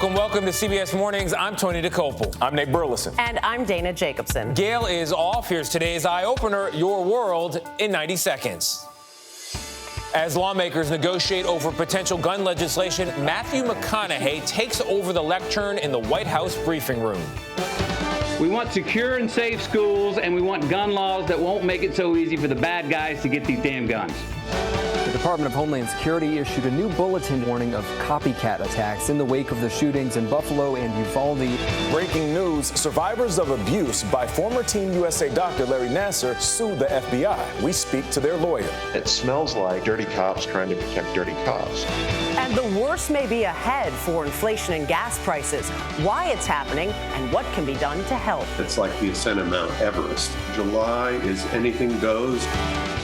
Welcome to CBS Mornings. I'm Tony Dokoupil. I'm Nate Burleson. And I'm Dana Jacobson. Gail is off. Here's today's eye-opener, Your World in 90 Seconds. As lawmakers negotiate over potential gun legislation, Matthew McConaughey takes over the lectern in the White House briefing room. We want secure and safe schools, and we want gun laws that won't make it so easy for the bad guys to get these damn guns. The Department of Homeland Security issued a new bulletin warning of copycat attacks in the wake of the shootings in Buffalo and Uvalde. Breaking news, survivors of abuse by former Team USA doctor Larry Nassar sued the FBI. We speak to their lawyer. It smells like dirty cops trying to protect dirty cops. And the worst may be ahead for inflation and gas prices, why it's happening, and what can be done to help. It's like the ascent of Mount Everest. July is anything goes.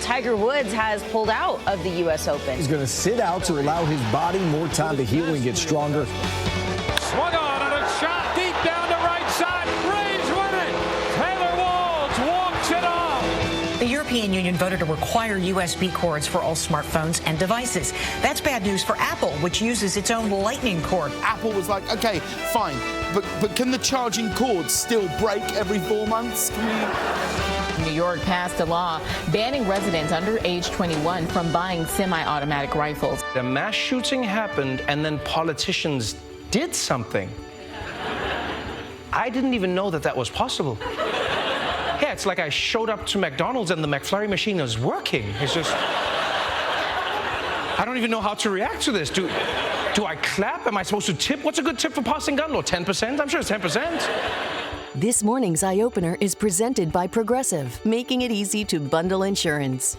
Tiger Woods has pulled out of the U.S. Open. He's going to sit out to allow his body more time to heal and get stronger. Swung on and a shot deep down the right side. Braves win it. Taylor Walls walks it off. The European Union voted to require USB cords for all smartphones and devices. That's bad news for Apple, which uses its own Lightning cord. Apple was like, okay, fine, but can the charging cords still break every 4 months? New York passed a law banning residents under age 21 from buying semi-automatic rifles. The mass shooting happened, and then politicians did something. I didn't even know that was possible. Yeah, it's like I showed up to McDonald's and the McFlurry machine was working. It's just, I don't even know how to react to this. Do I clap? Am I supposed to tip? What's a good tip for passing gun law? 10%? I'm sure it's 10%. This morning's Eye Opener is presented by Progressive, making it easy to bundle insurance.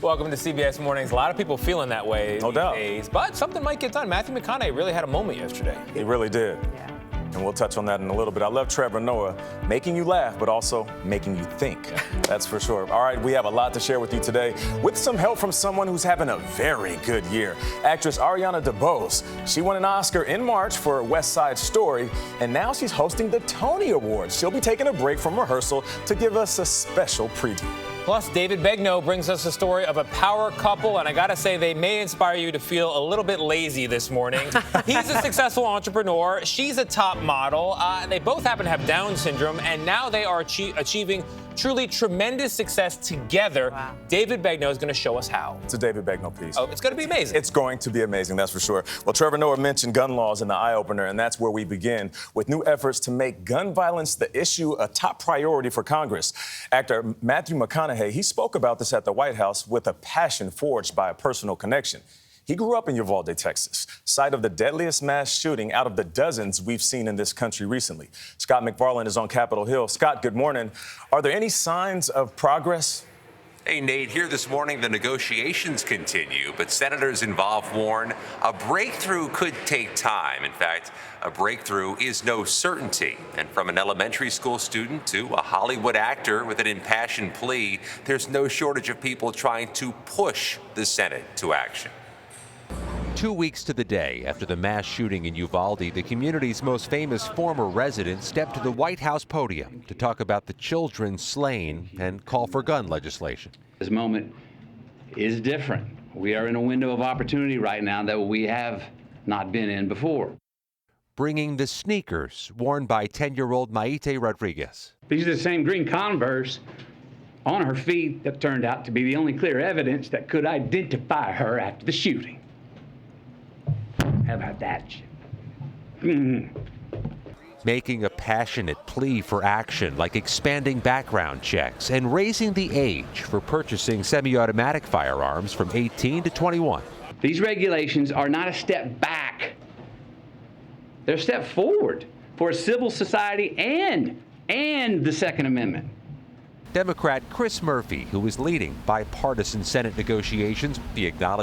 Welcome to CBS Mornings. A lot of people feeling that way No doubt. days, but something might get done. Matthew McConaughey really had a moment yesterday. He really did. Yeah. And we'll touch on that in a little bit. I love Trevor Noah making you laugh, but also making you think. That's for sure. All right, we have a lot to share with you today with some help from someone who's having a very good year. Actress Ariana DeBose. She won an Oscar in March for West Side Story, and now she's hosting the Tony Awards. She'll be taking a break from rehearsal to give us a special preview. Plus, David Begnaud brings us a story of a power couple, and I gotta say, they may inspire you to feel a little bit lazy this morning. He's a successful entrepreneur. She's a top model. They both happen to have Down syndrome, and now they are achieving truly tremendous success together. Wow. David Begnaud is going to show us how. It's a David Begnaud piece. Oh, it's going to be amazing. It's going to be amazing, that's for sure. Well, Trevor Noah mentioned gun laws in the eye-opener, and that's where we begin with new efforts to make gun violence the issue a top priority for Congress. Actor Matthew McConaughey, he spoke about this at the White House with a passion forged by a personal connection. He grew up in Uvalde, Texas, site of the deadliest mass shooting out of the dozens we've seen in this country recently. Scott McFarland is on Capitol Hill. Scott, good morning. Are there any signs of progress? Hey, Nate, here this morning, the negotiations continue, but senators involved warn a breakthrough could take time. In fact, a breakthrough is no certainty. And from an elementary school student to a Hollywood actor with an impassioned plea, there's no shortage of people trying to push the Senate to action. 2 weeks to the day after the mass shooting in Uvalde, the community's most famous former resident stepped to the White House podium to talk about the children slain and call for gun legislation. This moment is different. We are in a window of opportunity right now that we have not been in before. Bringing the sneakers worn by 10-year-old Maite Rodriguez. These are the same green Converse on her feet that turned out to be the only clear evidence that could identify her after the shooting. How about that? Making a passionate plea for action, like expanding background checks and raising the age for purchasing semi-automatic firearms from 18 to 21. These regulations are not a step back. They're a step forward for a civil society and the Second Amendment. Democrat Chris Murphy, who is leading bipartisan Senate negotiations, he acknowledged